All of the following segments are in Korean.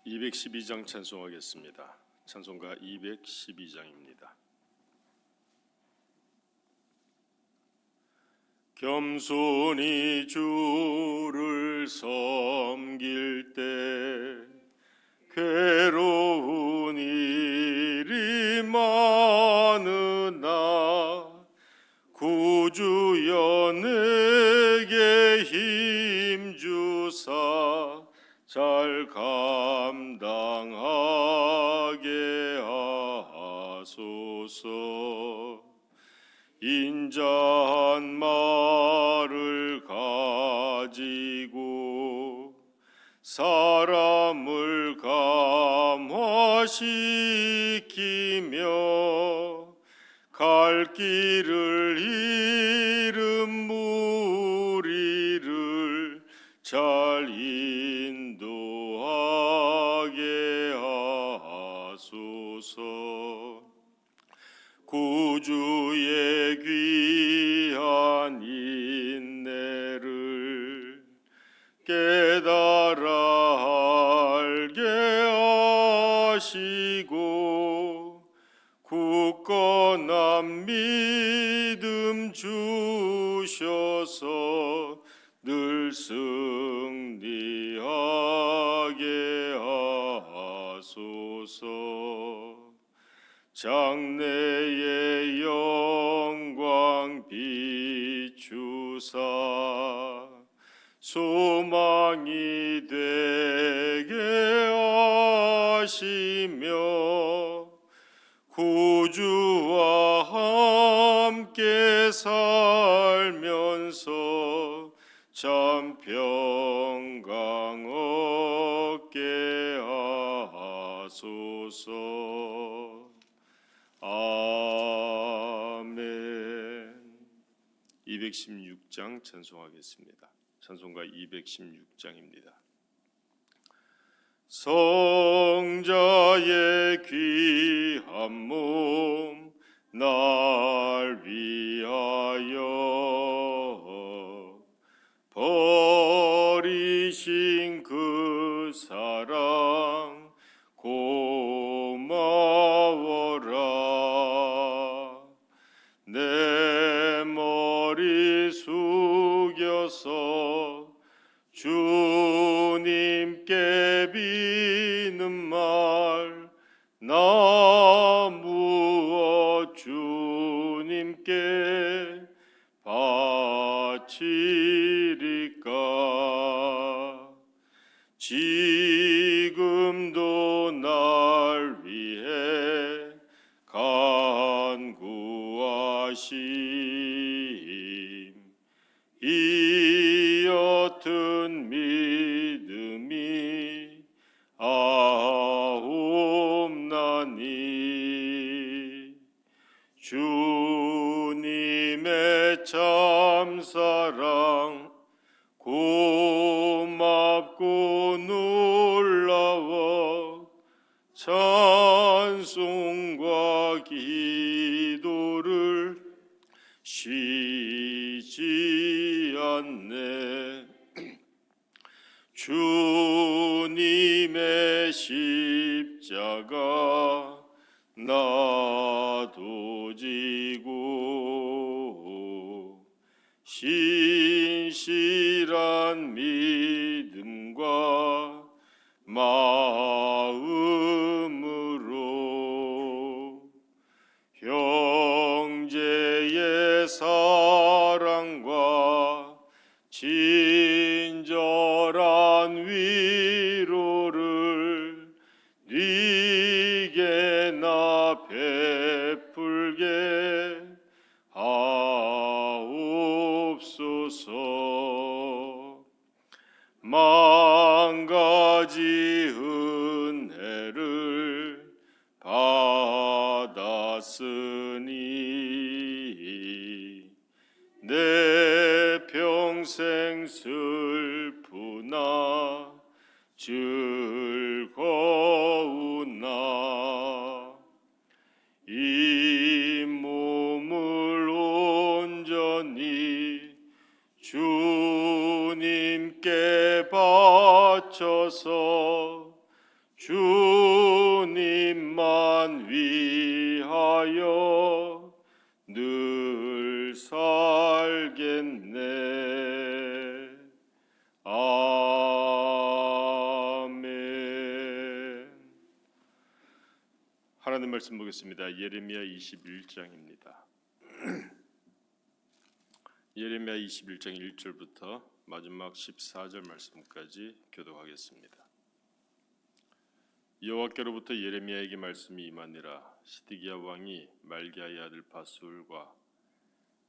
212장 찬송하겠습니다. 찬송가 212장입니다. 겸손히 주를 섬길 때 괴로운 일이 많으나 구주여 내게 힘주사 잘 감당하게 하소서. 인자한 말을 가지고 사람을 감화시키며 갈 길을 잃은 무리를 잘 인도하게 하소서. 구주의 귀한 인내를 깨달아 알게 하시고 굳건한 믿음 주셔서 늘 승리하게 하소서. 장래의 영광 비추사 소망이 되게 하시며 구주와 함께 살면서 참 평강 얻게 하소서. 아멘. 216장 찬송하겠습니다. 찬송가 216장입니다. 성자의 귀한 몸 날 위하여 버리신 그 사랑 고마워라. 내 머리 숙여서 주님께 비는 말 나 무엇 주님께 바치리까. 지금도 날 위해 간구하심 이 옅은 믿음이 아옵나니. 주님의 참사랑 고맙고 놀라워 찬송과 기도를 쉬지 않네. 주님의 십자가 나도 지고 신실한 믿음과 마음으로 형제의 사랑과 친절한 위로를 네게 나 베풀게 하옵소서. 만 가지 은혜를 받았으니 내 평생 슬프나 즐거우나 이 몸을 온전히 주님께 바쳐서 기도하는 말씀 보겠습니다. 예레미야 21장입니다. 예레미야 21장 1절부터 마지막 14절 말씀까지 교독하겠습니다. 여호와께로부터 예레미야에게 말씀이 임하니라. 시드기야 왕이 말기야의 아들 바술과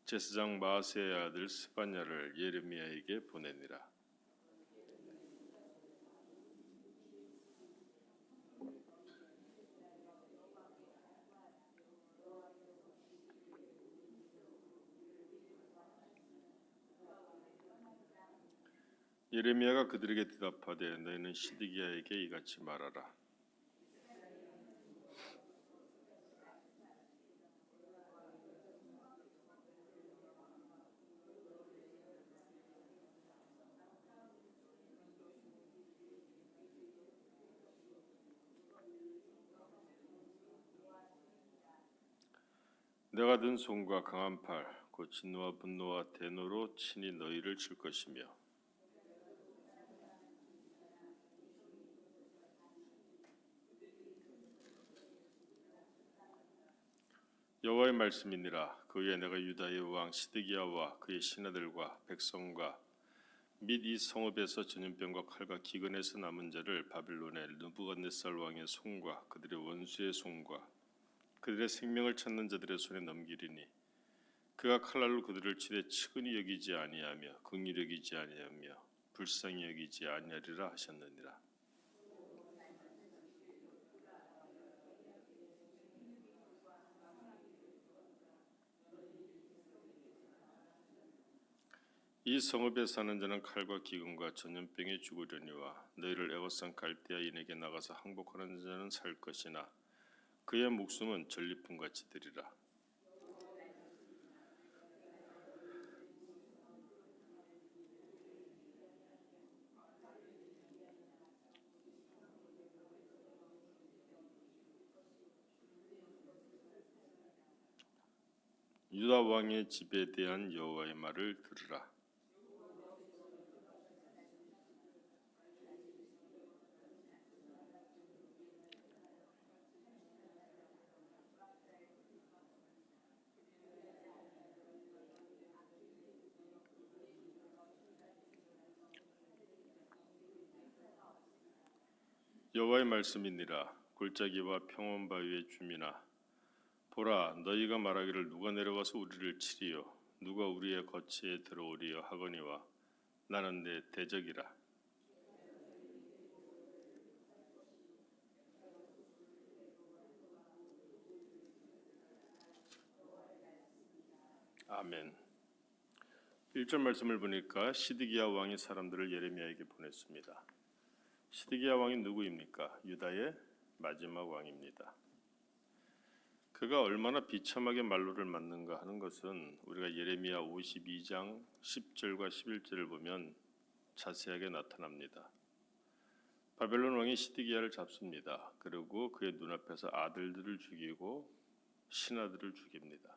제사장 마아세의 아들 스바냐를 예레미야에게 보내니라. 예레미야가 그들에게 대답하되 너희는 시드기야에게 이같이 말하라. 내가 든 손과 강한 팔, 곧 진노와 분노와 대노로 친히 너희를 칠 것이며 여호와의 말씀이니라. 그 후에 내가 유다의 왕 시드기야와 그의 신하들과 백성과 및 이 성읍에서 전염병과 칼과 기근에서 남은 자를 바빌론의 느부갓네살 왕의 손과 그들의 원수의 손과 그들의 생명을 찾는 자들의 손에 넘기리니 그가 칼날로 그들을 치되 측은히 여기지 아니하며 긍휼히 여기지 아니하며 불쌍히 여기지 아니하리라 하셨느니라. 이 성읍에 사는 자는 칼과 기근과 전염병에 죽으려니와 너희를 애워싼 갈대아인에게 나가서 항복하는 자는 살 것이나 그의 목숨은 전리품같이 되리라. 유다 왕의 집에 대한 여호와의 말을 들으라. 여호와의 말씀이니라. 골짜기와 평원 바위의 주민아, 보라, 너희가 말하기를 누가 내려가서 우리를 치리요 누가 우리의 거처에 들어오리요 하거니와 나는 내 대적이라. 아멘. 1절 말씀을 보니까 시드기야 왕이 사람들을 예레미야에게 보냈습니다. 시드기야 왕이 누구입니까? 유다의 마지막 왕입니다. 그가 얼마나 비참하게 만로를 맞는가 하는 것은 우리가 예레미야 52장 10절과 11절을 보면 자세하게 나타납니다. 바벨론 왕이 시드기야를 잡습니다. 그리고 그의 눈앞에서 아들들을 죽이고 신하들을 죽입니다.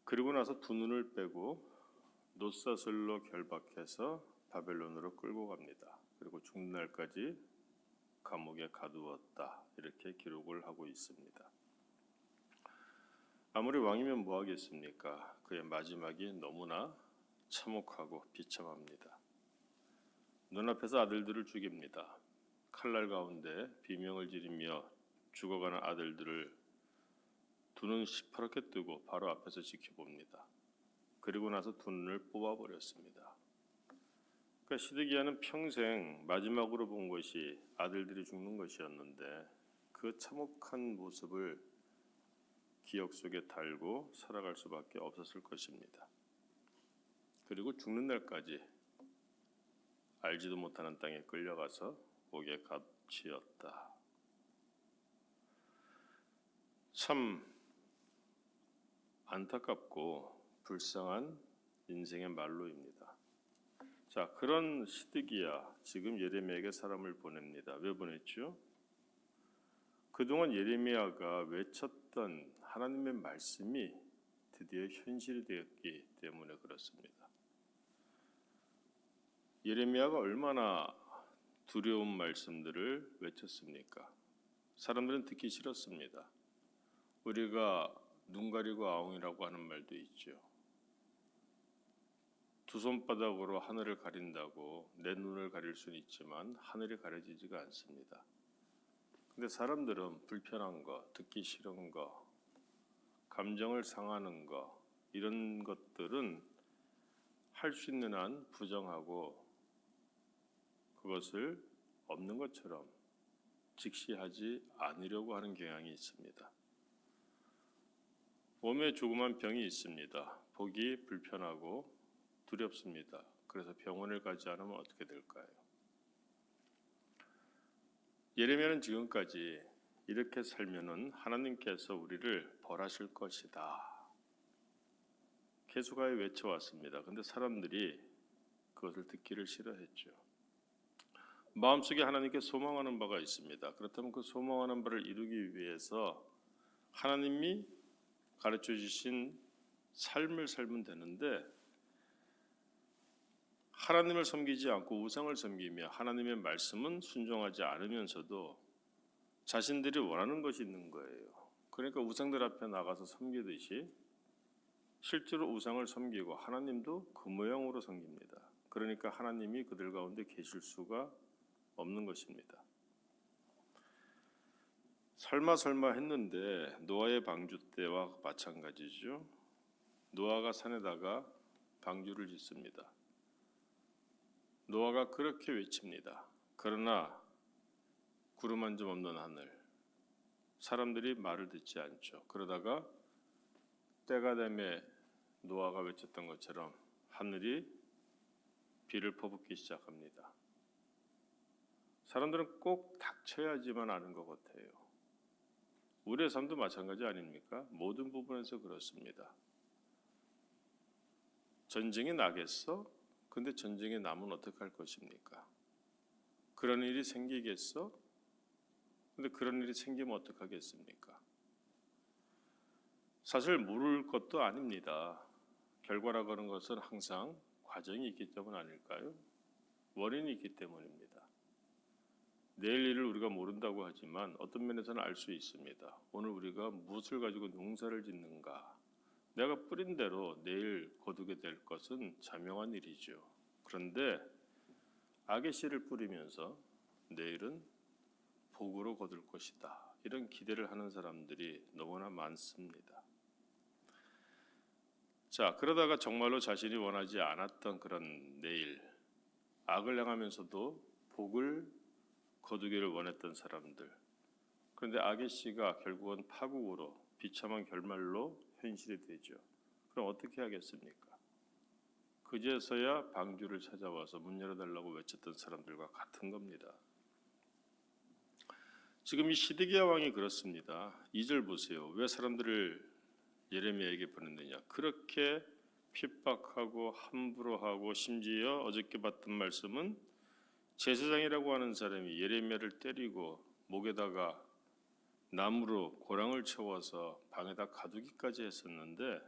그리고 나서 두 눈을 빼고 놋사슬로 결박해서 바벨론으로 끌고 갑니다. 그리고 죽는 날까지 감옥에 가두었다. 이렇게 기록을 하고 있습니다. 아무리 왕이면 뭐 하겠습니까? 그의 마지막이 너무나 참혹하고 비참합니다. 눈앞에서 아들들을 죽입니다. 칼날 가운데 비명을 지르며 죽어가는 아들들을 두 눈 시퍼렇게 뜨고 바로 앞에서 지켜봅니다. 그리고 나서 두 눈을 뽑아버렸습니다. 그러니까 시드기야는 평생 마지막으로 본 것이 아들들이 죽는 것이었는데 그 참혹한 모습을 기억 속에 달고 살아갈 수밖에 없었을 것입니다. 그리고 죽는 날까지 알지도 못하는 땅에 끌려가서 옥에 갇히었다. 참 안타깝고 불쌍한 인생의 말로입니다. 자, 그런 시드기야 지금 예레미야에게 사람을 보냅니다. 왜 보냈죠? 그동안 예레미야가 외쳤던 하나님의 말씀이 드디어 현실이 되었기 때문에 그렇습니다. 예레미야가 얼마나 두려운 말씀들을 외쳤습니까? 사람들은 듣기 싫었습니다. 우리가 눈 가리고 아웅이라고 하는 말도 있죠. 두 손바닥으로 하늘을 가린다고 내 눈을 가릴 수는 있지만 하늘이 가려지지가 않습니다. 근데 사람들은 불편한 거, 듣기 싫은 거, 감정을 상하는 거 이런 것들은 할 수 있는 한 부정하고 그것을 없는 것처럼 직시하지 않으려고 하는 경향이 있습니다. 몸에 조그만 병이 있습니다. 보기 불편하고 두렵습니다. 그래서 병원을 가지 않으면 어떻게 될까요? 예레미야는 지금까지 이렇게 살면은 하나님께서 우리를 벌하실 것이다. 계속하여 외쳐왔습니다. 근데 사람들이 그것을 듣기를 싫어했죠. 마음속에 하나님께 소망하는 바가 있습니다. 그렇다면 그 소망하는 바를 이루기 위해서 하나님이 가르쳐 주신 삶을 살면 되는데 하나님을 섬기지 않고 우상을 섬기며 하나님의 말씀은 순종하지 않으면서도 자신들이 원하는 것이 있는 거예요. 그러니까 우상들 앞에 나가서 섬기듯이 실제로 우상을 섬기고 하나님도 그 모양으로 섬깁니다. 그러니까 하나님이 그들 가운데 계실 수가 없는 것입니다. 설마 했는데 노아의 방주 때와 마찬가지죠. 노아가 산에다가 방주를 짓습니다. 노아가 그렇게 외칩니다. 그러나 구름 한 점 없는 하늘. 사람들이 말을 듣지 않죠. 그러다가 때가 되매 노아가 외쳤던 것처럼 하늘이 비를 퍼붓기 시작합니다. 사람들은 꼭 닥쳐야지만 아는 것 같아요. 우리의 삶도 마찬가지 아닙니까? 모든 부분에서 그렇습니다. 전쟁이 나겠어? 근데 전쟁이 나면 어떡할 것입니까? 그런 일이 생기겠어? 근데 그런 일이 생기면 어떡하겠습니까? 사실 모를 것도 아닙니다. 결과라고 하는 것은 항상 과정이 있기 때문 아닐까요? 원인이 있기 때문입니다. 내일 일을 우리가 모른다고 하지만 어떤 면에서는 알 수 있습니다. 오늘 우리가 무엇을 가지고 농사를 짓는가? 내가 뿌린 대로 내일 거두게 될 것은 자명한 일이죠. 그런데 악의 씨를 뿌리면서 내일은 복으로 거둘 것이다. 이런 기대를 하는 사람들이 너무나 많습니다. 자, 그러다가 정말로 자신이 원하지 않았던 그런 내일, 악을 행하면서도 복을 거두기를 원했던 사람들. 그런데 악의 씨가 결국은 파국으로 비참한 결말로 현실이 되죠. 그럼 어떻게 하겠습니까? 그제서야 방주를 찾아와서 문 열어달라고 외쳤던 사람들과 같은 겁니다. 지금 이 시드기야 왕이 그렇습니다. 2절 보세요. 왜 사람들을 예레미야에게 보냈느냐? 그렇게 핍박하고 함부로 하고 심지어 어저께 봤던 말씀은 제사장이라고 하는 사람이 예레미야를 때리고 목에다가 나무로 고랑을 채워서 방에다 가두기까지 했었는데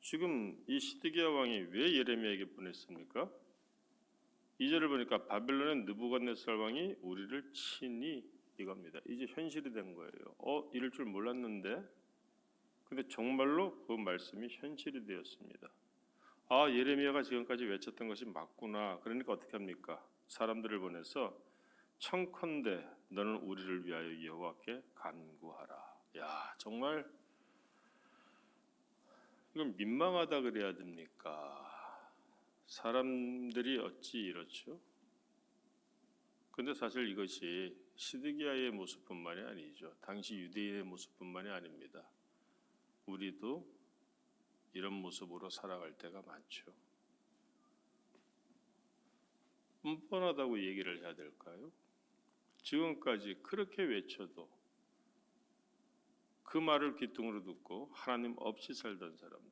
지금 이 시드기야 왕이 왜 예레미야에게 보냈습니까? 2절을 보니까 바벨론의 느부갓네살 왕이 우리를 치니 이겁니다. 이제 현실이 된 거예요. 이럴 줄 몰랐는데 근데 정말로 그 말씀이 현실이 되었습니다. 예레미야가 지금까지 외쳤던 것이 맞구나. 그러니까 어떻게 합니까? 사람들을 보내서 청컨대 너는 우리를 위하여 여호와께 간구하라. 야, 정말 이건 민망하다 그래야 됩니까? 사람들이 어찌 이렇죠? 근데 사실 이것이 시드기야의 모습뿐만이 아니죠. 당시 유대인의 모습뿐만이 아닙니다. 우리도 이런 모습으로 살아갈 때가 많죠. 뻔뻔하다고 얘기를 해야 될까요? 지금까지 그렇게 외쳐도 그 말을 귀뚱으로 듣고 하나님 없이 살던 사람들.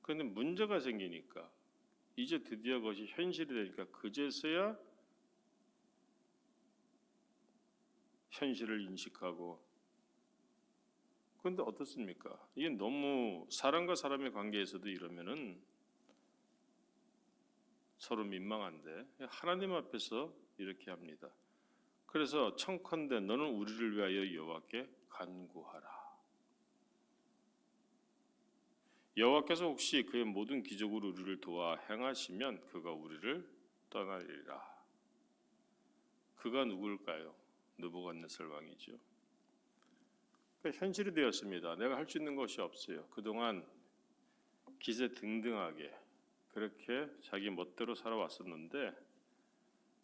그런데 문제가 생기니까 이제 드디어 그것이 현실이 되니까 그제서야 현실을 인식하고 그런데 어떻습니까? 이게 너무 사람과 사람의 관계에서도 이러면은 서로 민망한데 하나님 앞에서 이렇게 합니다. 그래서 청컨대 너는 우리를 위하여 여호와께 간구하라. 여호와께서 혹시 그의 모든 기적으로 우리를 도와 행하시면 그가 우리를 떠나리라. 그가 누굴까요? 느부갓네살 왕이죠. 그러니까 현실이 되었습니다. 내가 할 수 있는 것이 없어요. 그동안 기세등등하게 그렇게 자기 멋대로 살아왔었는데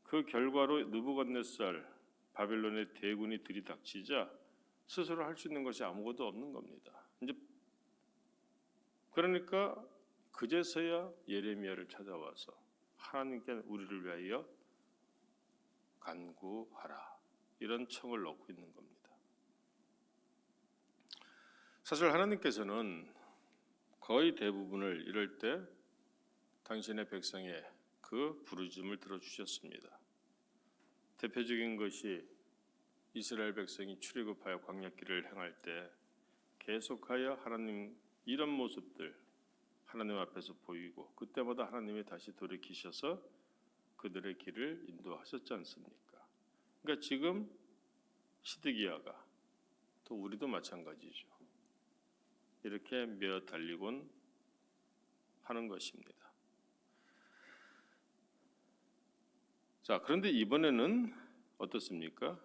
그 결과로 느부갓네살 바벨론의 대군이 들이닥치자 스스로 할 수 있는 것이 아무것도 없는 겁니다. 이제 그러니까 그제서야 예레미야를 찾아와서 하나님께 우리를 위하여 간구하라 이런 청을 넣고 있는 겁니다. 사실 하나님께서는 거의 대부분을 이럴 때 당신의 백성의 그 부르짖음을 들어주셨습니다. 대표적인 것이 이스라엘 백성이 출애굽하여 광야길을 행할 때 계속하여 하나님 이런 모습들 하나님 앞에서 보이고 그때마다 하나님이 다시 돌이키셔서 그들의 길을 인도하셨지 않습니까? 그러니까 지금 시드기야가 또 우리도 마찬가지죠. 이렇게 메어 달리곤 하는 것입니다. 자, 그런데 이번에는 어떻습니까?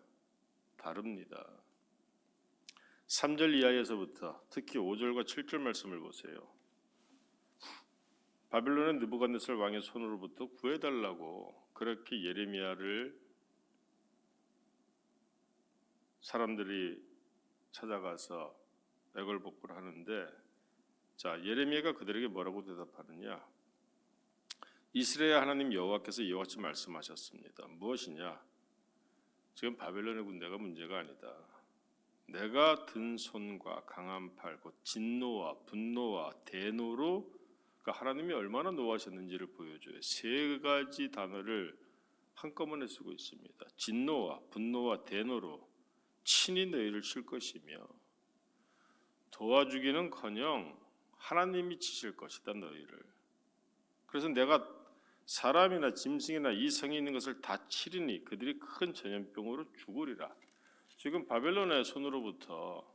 다릅니다. 3절 이하에서부터 특히 5절과 7절 말씀을 보세요. 바빌론의 느부갓네살 왕의 손으로부터 구해달라고 그렇게 예레미야를 사람들이 찾아가서 애걸복걸 하는데 자, 예레미야가 그들에게 뭐라고 대답하느냐? 이스라엘 하나님 여호와께서 이와 같이 말씀하셨습니다. 무엇이냐? 지금 바벨론의 군대가 문제가 아니다. 내가 든 손과 강한 팔, 곧 진노와 분노와 대노로 그러니까 하나님이 얼마나 노하셨는지를 보여줘요. 세 가지 단어를 한꺼번에 쓰고 있습니다. 진노와 분노와 대노로 친히 너희를 칠 것이며 도와주기는커녕 하나님이 치실 것이다 너희를. 그래서 내가 사람이나 짐승이나 이 성에 있는 것을 다 치리니 그들이 큰 전염병으로 죽으리라. 지금 바벨론의 손으로부터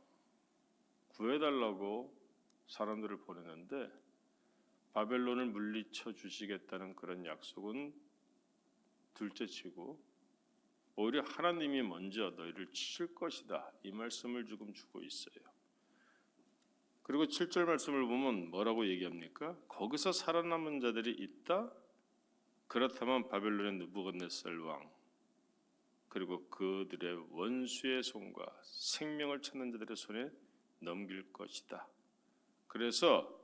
구해달라고 사람들을 보내는데 바벨론을 물리쳐 주시겠다는 그런 약속은 둘째치고 오히려 하나님이 먼저 너희를 치실 것이다. 이 말씀을 지금 주고 있어요. 그리고 7절 말씀을 보면 뭐라고 얘기합니까? 거기서 살아남은 자들이 있다? 그렇다면 바벨론의 느부갓네살 왕 그리고 그들의 원수의 손과 생명을 찾는 자들의 손에 넘길 것이다. 그래서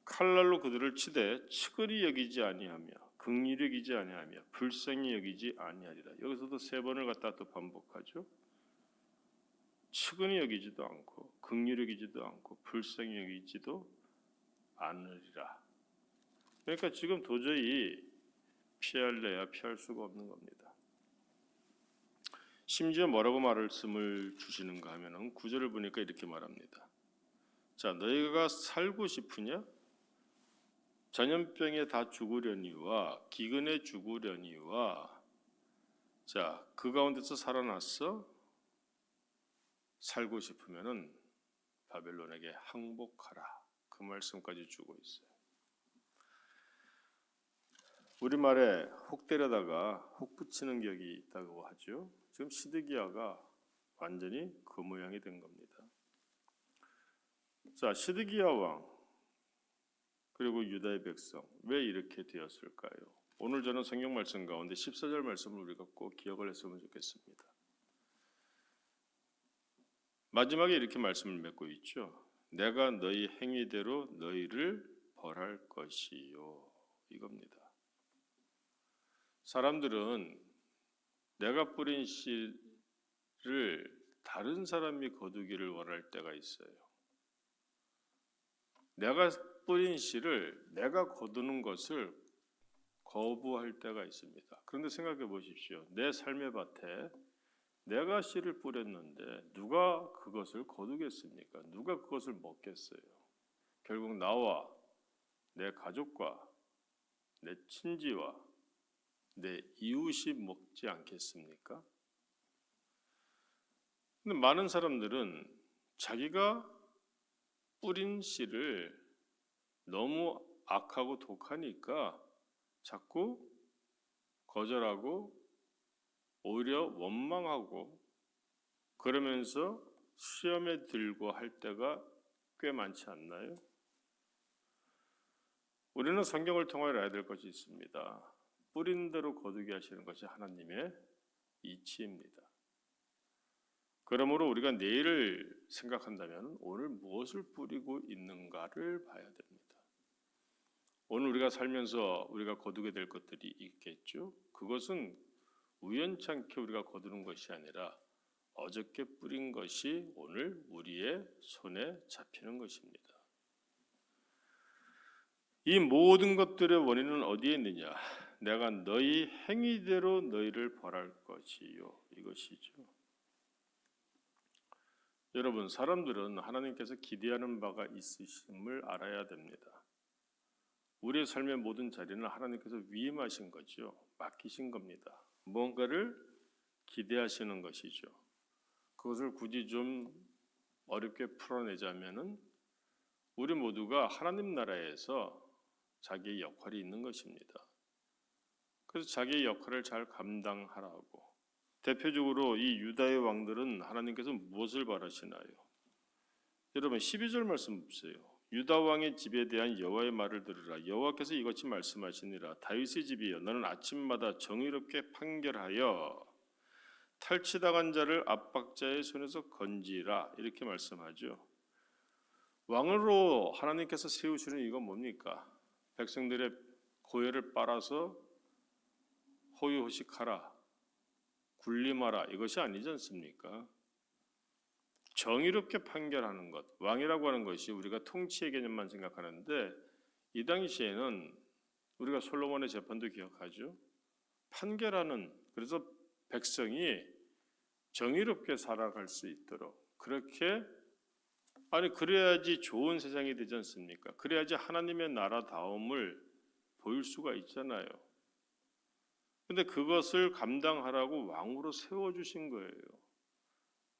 칼날로 그들을 치되 측은히 여기지 아니하며 긍휼히 여기지 아니하며 불쌍히 여기지 아니하리라. 여기서도 세 번을 갖다 또 반복하죠. 측은히 여기지도 않고 긍휼히 여기지도 않고 불쌍히 여기지도 않으리라. 그러니까 지금 도저히 피할래야 피할 수가 없는 겁니다. 심지어 뭐라고 말씀을 주시는가 하면은 9절을 보니까 이렇게 말합니다. 자, 너희가 살고 싶으냐? 전염병에 다 죽으려니와 기근에 죽으려니와 자, 그 가운데서 살아났어? 살고 싶으면은 바벨론에게 항복하라. 그 말씀까지 주고 있어요. 우리말에 혹 때려다가 혹 붙이는 격이 있다고 하죠. 지금 시드기야가 완전히 그 모양이 된 겁니다. 자, 시드기야 왕 그리고 유다의 백성 왜 이렇게 되었을까요? 오늘 저는 성경 말씀 가운데 14절 말씀을 우리가 꼭 기억을 했으면 좋겠습니다. 마지막에 이렇게 말씀을 맺고 있죠. 내가 너희 행위대로 너희를 벌할 것이요. 이겁니다. 사람들은 내가 뿌린 씨를 다른 사람이 거두기를 원할 때가 있어요. 내가 뿌린 씨를 내가 거두는 것을 거부할 때가 있습니다. 그런데 생각해 보십시오. 내 삶의 밭에 내가 씨를 뿌렸는데 누가 그것을 거두겠습니까? 누가 그것을 먹겠어요? 결국 나와 내 가족과 내 친지와 내 이웃이 먹지 않겠습니까? 근데 많은 사람들은 자기가 뿌린 씨를 너무 악하고 독하니까 자꾸 거절하고 오히려 원망하고 그러면서 시험에 들고 할 때가 꽤 많지 않나요? 우리는 성경을 통하여 알아야 될 것이 있습니다. 뿌린 대로 거두게 하시는 것이 하나님의 이치입니다. 그러므로 우리가 내일을 생각한다면 오늘 무엇을 뿌리고 있는가를 봐야 됩니다. 오늘 우리가 살면서 우리가 거두게 될 것들이 있겠죠. 그것은 우연찮게 우리가 거두는 것이 아니라 어저께 뿌린 것이 오늘 우리의 손에 잡히는 것입니다. 이 모든 것들의 원인은 어디에 있느냐? 내가 너희 행위대로 너희를 벌할 것이요. 이것이죠. 여러분, 사람들은 하나님께서 기대하는 바가 있으심을 알아야 됩니다. 우리의 삶의 모든 자리는 하나님께서 위임하신 거죠. 맡기신 겁니다. 무언가를 기대하시는 것이죠. 그것을 굳이 좀 어렵게 풀어내자면은 우리 모두가 하나님 나라에서 자기의 역할이 있는 것입니다. 그래서 자기의 역할을 잘 감당하라고. 대표적으로 이 유다의 왕들은 하나님께서 무엇을 바라시나요? 여러분 12절 말씀 보세요. 유다 왕의 집에 대한 여호와의 말을 들으라. 여호와께서 이같이 말씀하시니라. 다윗의 집이여 너는 아침마다 정의롭게 판결하여 탈취당한 자를 압박자의 손에서 건지라. 이렇게 말씀하죠. 왕으로 하나님께서 세우시는 이건 뭡니까? 백성들의 고열을 빨아서 호의호식하라, 군림하라 이것이 아니지 않습니까? 정의롭게 판결하는 것, 왕이라고 하는 것이 우리가 통치의 개념만 생각하는데 이 당시에는 우리가 솔로몬의 재판도 기억하죠. 판결하는, 그래서 백성이 정의롭게 살아갈 수 있도록 그렇게, 그래야지 좋은 세상이 되지 않습니까? 그래야지 하나님의 나라다움을 보일 수가 있잖아요. 근데 그것을 감당하라고 왕으로 세워주신 거예요.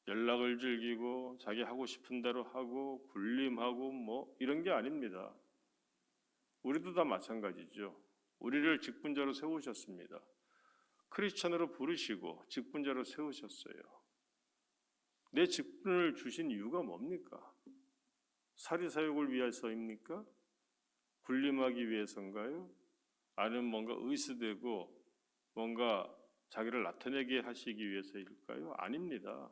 연락을 즐기고 자기 하고 싶은 대로 하고 군림하고 뭐 이런 게 아닙니다. 우리도 다 마찬가지죠. 우리를 직분자로 세우셨습니다. 크리스찬으로 부르시고 직분자로 세우셨어요. 내 직분을 주신 이유가 뭡니까? 사리사욕을 위해서입니까? 군림하기 위해서인가요? 아니면 뭔가 의스되고 뭔가 자기를 나타내게 하시기 위해서일까요? 아닙니다.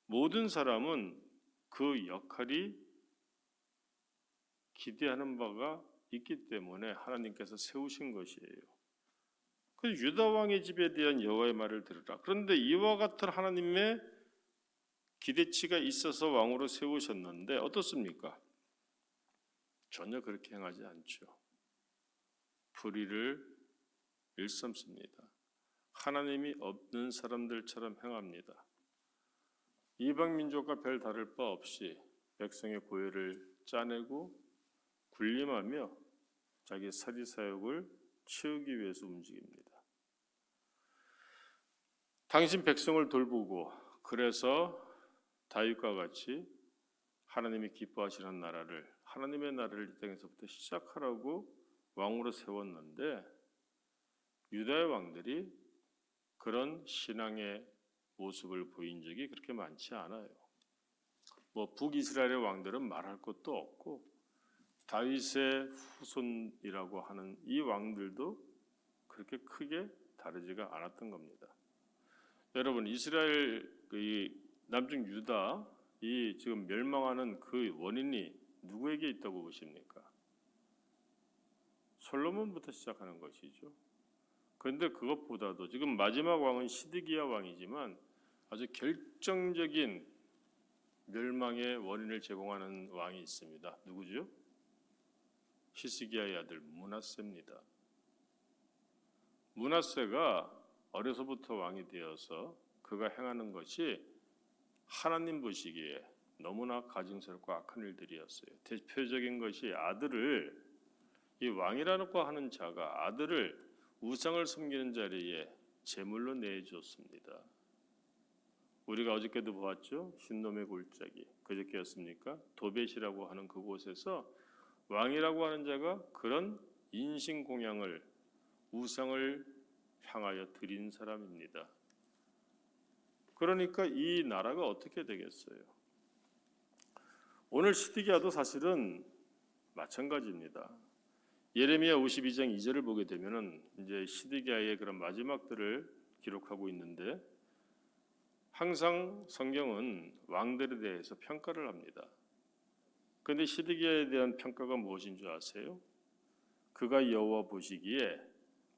모든 사람은 그 역할이 기대하는 바가 있기 때문에 하나님께서 세우신 것이에요. 그 유다 왕의 집에 대한 여호와의 말을 들으라. 그런데 이와 같은 하나님의 기대치가 있어서 왕으로 세우셨는데 어떻습니까? 전혀 그렇게 행하지 않죠. 불의를 일삼습니다. 하나님이 없는 사람들처럼 행합니다. 이방 민족과 별 다를 바 없이 백성의 고열을 짜내고 군림하며 자기 사리사욕을 채우기 위해서 움직입니다. 당신 백성을 돌보고 그래서 다윗과 같이 하나님이 기뻐하시는 나라를, 하나님의 나라를 이 땅에서부터 시작하라고 왕으로 세웠는데 유다의 왕들이 그런 신앙의 모습을 보인 적이 그렇게 많지 않아요. 뭐 북이스라엘의 왕들은 말할 것도 없고 다윗의 후손이라고 하는 이 왕들도 그렇게 크게 다르지가 않았던 겁니다. 여러분 이스라엘 이 남쪽 유다 이 지금 멸망하는 그 원인이 누구에게 있다고 보십니까? 솔로몬부터 시작하는 것이죠. 그런데 그것보다도 지금 마지막 왕은 시드기야 왕이지만 아주 결정적인 멸망의 원인을 제공하는 왕이 있습니다. 누구죠? 히스기야의 아들 므낫세입니다. 므낫세가 어려서부터 왕이 되어서 그가 행하는 것이 하나님 보시기에 너무나 가증스럽고 악한 일들이었어요. 대표적인 것이 아들을, 이 왕이라고 하는 자가 아들을 우상을 섬기는 자리에 제물로 내줬습니다. 우리가 어저께도 보았죠. 흰놈의 골짜기, 그저께였습니까? 도벳이라고 하는 그곳에서 왕이라고 하는 자가 그런 인신공양을, 우상을 향하여 드린 사람입니다. 그러니까 이 나라가 어떻게 되겠어요? 오늘 시드기야도 사실은 마찬가지입니다. 예레미야 52장 2절을 보게 되면은 이제 시드기야의 그런 마지막들을 기록하고 있는데, 항상 성경은 왕들에 대해서 평가를 합니다. 그런데 시드기야에 대한 평가가 무엇인 줄 아세요? 그가 여호와 보시기에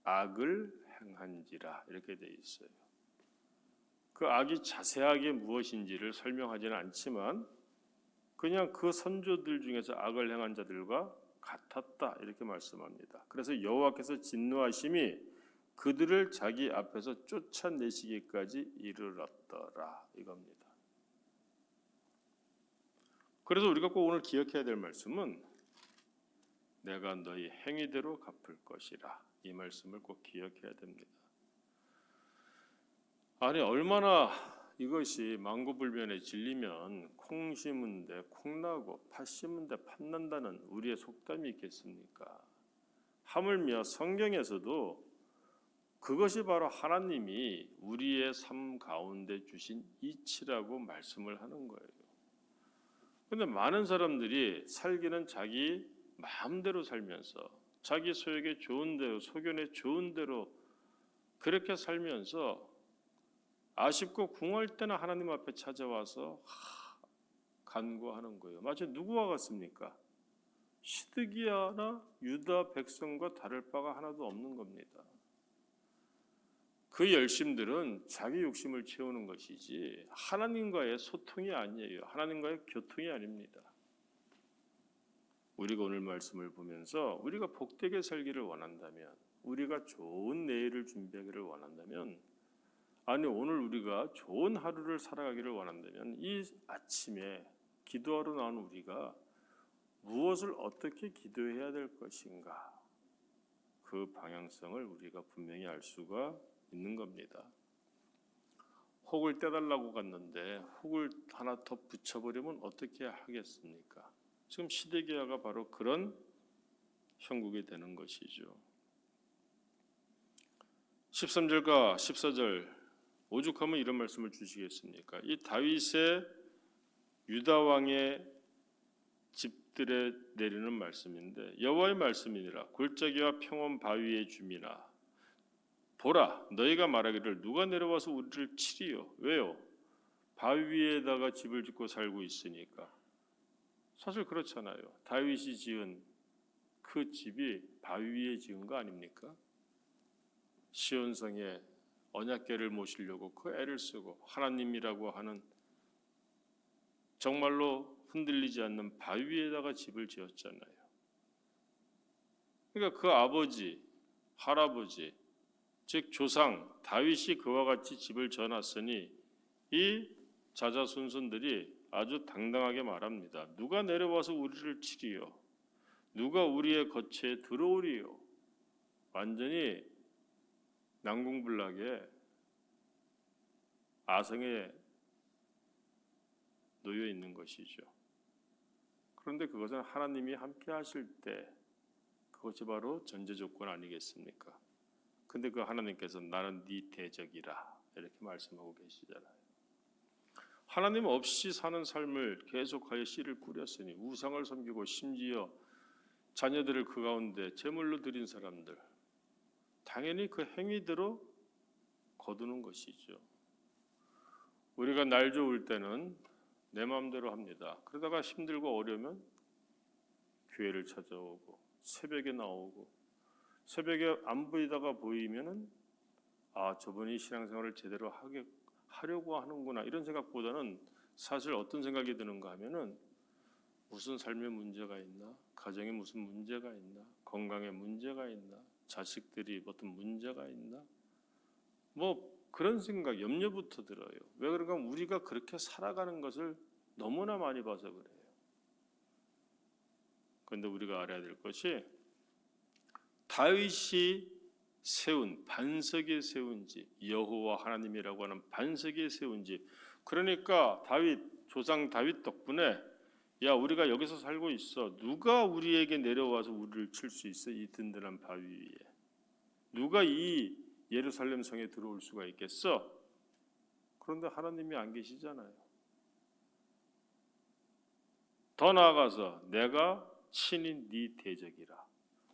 악을 행한지라, 이렇게 돼 있어요. 그 악이 자세하게 무엇인지를 설명하지는 않지만 그냥 그 선조들 중에서 악을 행한 자들과 같았다, 이렇게 말씀합니다. 그래서 여호와께서 진노하심이 그들을 자기 앞에서 쫓아내시기까지 이르렀더라, 이겁니다. 그래서 우리가 꼭 오늘 기억해야 될 말씀은 내가 너희 행위대로 갚을 것이라, 이 말씀을 꼭 기억해야 됩니다. 아니, 얼마나 이것이 망고불변에 질리면 콩 심은데 콩나고 팥 심은데 팥 난다는 우리의 속담이 있겠습니까? 하물며 성경에서도 그것이 바로 하나님이 우리의 삶 가운데 주신 이치라고 말씀을 하는 거예요. 그런데 많은 사람들이 살기는 자기 마음대로 살면서 자기 소욕에 좋은 대로, 소견에 좋은 대로 그렇게 살면서 아쉽고 궁할 때나 하나님 앞에 찾아와서 간구하는 거예요. 마치 누구와 같습니까? 시드기야나 유다 백성과 다를 바가 하나도 없는 겁니다. 그 열심들은 자기 욕심을 채우는 것이지 하나님과의 소통이 아니에요. 하나님과의 교통이 아닙니다. 우리가 오늘 말씀을 보면서 우리가 복되게 살기를 원한다면, 우리가 좋은 내일을 준비하기를 원한다면, 아니 오늘 우리가 좋은 하루를 살아가기를 원한다면 이 아침에 기도하러 나온 우리가 무엇을 어떻게 기도해야 될 것인가, 그 방향성을 우리가 분명히 알 수가 있는 겁니다. 혹을 떼달라고 갔는데 혹을 하나 더 붙여버리면 어떻게 하겠습니까? 지금 시드기야가 바로 그런 형국이 되는 것이죠. 13절과 14절 오죽하면 이런 말씀을 주시겠습니까? 이 다윗의 유다 왕의 집들에 내리는 말씀인데, 여호와의 말씀이니라. 골짜기와 평원 바위의 주민아, 보라, 너희가 말하기를 누가 내려와서 우리를 치리요? 왜요? 바위 위에다가 집을 짓고 살고 있으니까. 사실 그렇잖아요. 다윗이 지은 그 집이 바위 위에 지은 거 아닙니까? 시온성에 언약궤를 모시려고 그 애를 쓰고 하나님이라고 하는 정말로 흔들리지 않는 바위 위에다가 집을 지었잖아요. 그러니까 그 아버지, 할아버지, 즉 조상 다윗이 그와 같이 집을 지어놨으니 이 자자손손들이 아주 당당하게 말합니다. 누가 내려와서 우리를 치리요? 누가 우리의 거처에 들어오리요? 완전히 난공불락에 아성에 놓여 있는 것이죠. 그런데 그것은 하나님이 함께 하실 때 그것이 바로 전제 조건 아니겠습니까? 근데 그 하나님께서 나는 네 대적이라, 이렇게 말씀하고 계시잖아요. 하나님 없이 사는 삶을 계속하여 씨를 뿌렸으니, 우상을 섬기고 심지어 자녀들을 그 가운데 제물로 드린 사람들, 당연히 그 행위대로 거두는 것이죠. 우리가 날 좋을 때는 내 마음대로 합니다. 그러다가 힘들고 어려우면 교회를 찾아오고 새벽에 나오고, 새벽에 안 보이다가 보이면은 저분이 신앙생활을 제대로 하려고 하는구나, 이런 생각보다는 사실 어떤 생각이 드는가 하면은 무슨 삶에 문제가 있나, 가정에 무슨 문제가 있나, 건강에 문제가 있나, 자식들이 어떤 문제가 있나, 뭐 그런 생각, 염려부터 들어요. 왜 그런가? 우리가 그렇게 살아가는 것을 너무나 많이 봐서 그래요. 그런데 우리가 알아야 될 것이, 다윗이 세운 반석에 세운 집, 여호와 하나님이라고 하는 반석에 세운 집, 그러니까 조상 다윗 덕분에 야 우리가 여기서 살고 있어. 누가 우리에게 내려와서 우리를 칠 수 있어? 이 든든한 바위 위에. 누가 이 예루살렘 성에 들어올 수가 있겠어? 그런데 하나님이 안 계시잖아요. 더 나아가서 내가 친히 네 대적이라.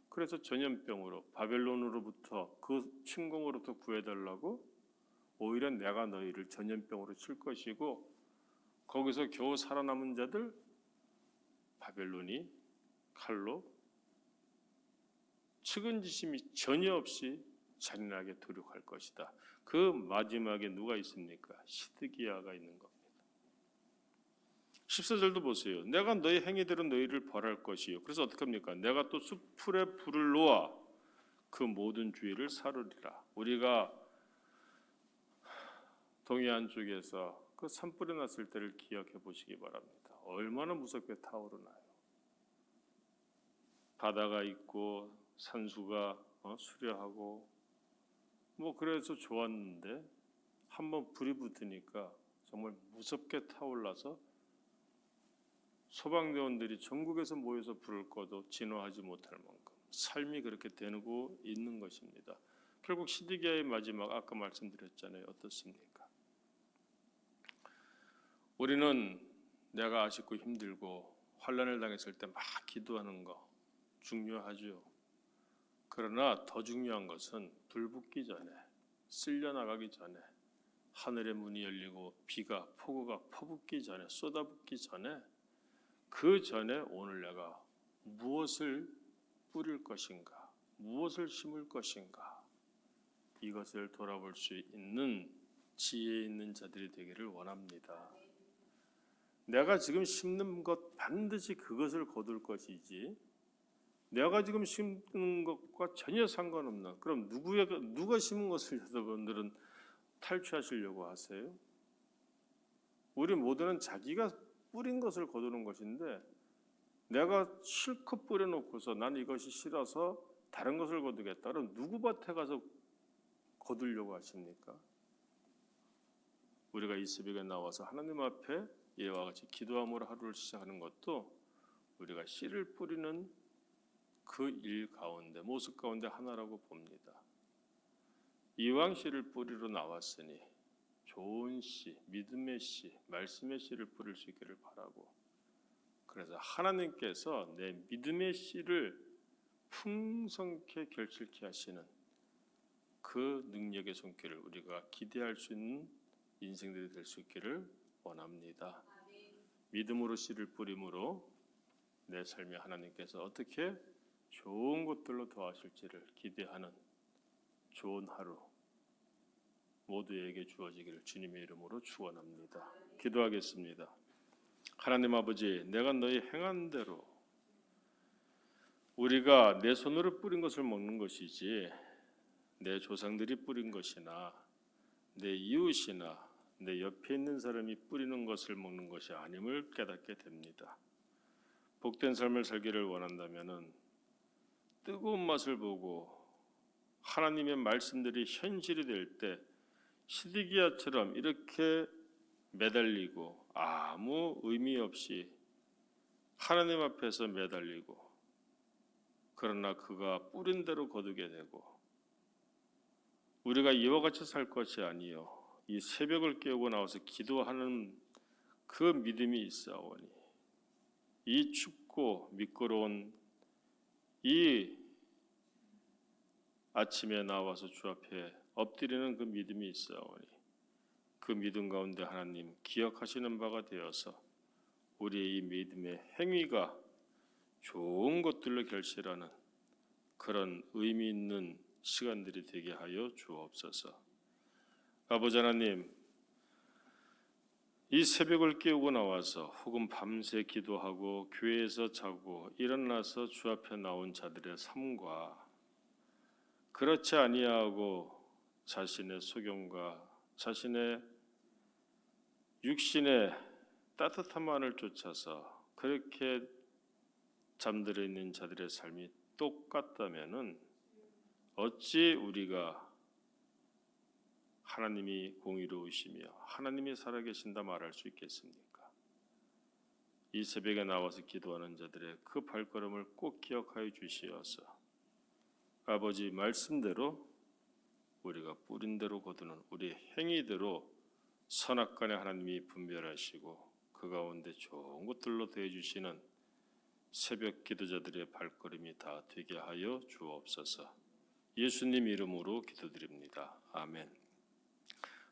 그래서 전염병으로 바벨론으로부터 그 침공으로부터 구해달라고 오히려 내가 너희를 전염병으로 칠 것이고 거기서 겨우 살아남은 자들 바벨론이 칼로 측은지심이 전혀 없이 잔인하게 도륙할 것이다. 그 마지막에 누가 있습니까? 시드기야가 있는 겁니다. 14절도 보세요. 내가 너희 행위대로 너희를 벌할 것이요. 그래서 어떻게 합니까? 내가 또 숯불에 불을 놓아 그 모든 주위를 사르리라. 우리가 동해안 쪽에서 그 산불이 났을 때를 기억해 보시기 바랍니다. 얼마나 무섭게 타오르나요? 바다가 있고 산수가 수려하고 뭐 그래서 좋았는데 한번 불이 붙으니까 정말 무섭게 타올라서 소방대원들이 전국에서 모여서 불을 꺼도 진화하지 못할 만큼 삶이 그렇게 되고 있는 것입니다. 결국 시드기야의 마지막 아까 말씀드렸잖아요. 어떻습니까? 우리는 내가 아쉽고 힘들고 환난을 당했을 때 막 기도하는 거 중요하죠. 그러나 더 중요한 것은 불 붙기 전에 쓸려 나가기 전에 하늘의 문이 열리고 비가 폭우가 퍼붓기 전에 쏟아붓기 전에 그 전에 오늘 내가 무엇을 뿌릴 것인가 무엇을 심을 것인가 이것을 돌아볼 수 있는 지혜 있는 자들이 되기를 원합니다. 내가 지금 심는 것 반드시 그것을 거둘 것이지 내가 지금 심는 것과 전혀 상관없는 그럼 누가 심은 것을 여러분들은 탈취하시려고 하세요? 우리 모두는 자기가 뿌린 것을 거두는 것인데 내가 실컷 뿌려놓고서 난 이것이 싫어서 다른 것을 거두겠다. 그럼 누구 밭에 가서 거두려고 하십니까? 우리가 이 새벽에 나와서 하나님 앞에 이와 같이 기도함으로 하루를 시작하는 것도 우리가 씨를 뿌리는 그 일 가운데 모습 가운데 하나라고 봅니다. 이왕 씨를 뿌리러 나왔으니 좋은 씨, 믿음의 씨, 말씀의 씨를 뿌릴 수 있기를 바라고 그래서 하나님께서 내 믿음의 씨를 풍성케 결실케 하시는 그 능력의 손길을 우리가 기대할 수 있는 인생들이 될 수 있기를 원합니다. 믿음으로 씨를 뿌림으로 내 삶에 하나님께서 어떻게 좋은 것들로 더하실지를 기대하는 좋은 하루 모두에게 주어지기를 주님의 이름으로 축원합니다. 기도하겠습니다. 하나님 아버지, 내가 너희 행한 대로 우리가 내 손으로 뿌린 것을 먹는 것이지 내 조상들이 뿌린 것이나 내 이웃이나 내 옆에 있는 사람이 뿌리는 것을 먹는 것이 아님을 깨닫게 됩니다. 복된 삶을 살기를 원한다면은 뜨거운 맛을 보고 하나님의 말씀들이 현실이 될 때 시드기야처럼 이렇게 매달리고 아무 의미 없이 하나님 앞에서 매달리고 그러나 그가 뿌린 대로 거두게 되고 우리가 이와 같이 살 것이 아니요 이 새벽을 깨우고 나와서 기도하는 그 믿음이 있사오니 이 춥고 미끄러운 이 아침에 나와서 주 앞에 엎드리는 그 믿음이 있사오니 그 믿음 가운데 하나님 기억하시는 바가 되어서 우리의 이 믿음의 행위가 좋은 것들로 결실하는 그런 의미 있는 시간들이 되게 하여 주옵소서. 아버지 하나님, 이 새벽을 깨우고 나와서 혹은 밤새 기도하고 교회에서 자고 일어나서 주 앞에 나온 자들의 삶과 그렇지 아니하고 자신의 소경과 자신의 육신의 따뜻함만을 쫓아서 그렇게 잠들어 있는 자들의 삶이 똑같다면은 어찌 우리가 하나님이 공의로우시며 하나님이 살아계신다 말할 수 있겠습니까? 이 새벽에 나와서 기도하는 자들의 그 발걸음을 꼭 기억하여 주시어서 아버지 말씀대로 우리가 뿌린 대로 거두는 우리의 행위대로 선악간에 하나님이 분별하시고 그 가운데 좋은 것들로 대해주시는 새벽 기도자들의 발걸음이 다 되게 하여 주옵소서. 예수님 이름으로 기도드립니다. 아멘.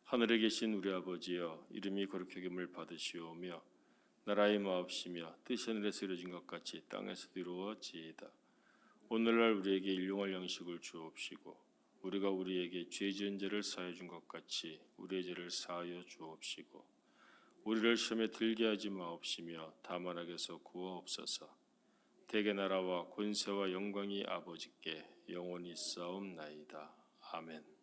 하늘에 계신 우리 아버지여, 이름이 거룩히 여김을 받으시오며 나라의 마옵시며 뜻이 하늘에서 이루어진 것 같이 땅에서도 이루어지이다. 오늘날 우리에게 일용할 양식을 주옵시고 우리가 우리에게 죄 지은 죄를 사하여 준 것 같이 우리의 죄를 사하여 주옵시고 우리를 시험에 들게 하지 마옵시며 다만 악에서 구하옵소서. 대개 나라와 권세와 영광이 아버지께 영원히 있사옵나이다. 아멘.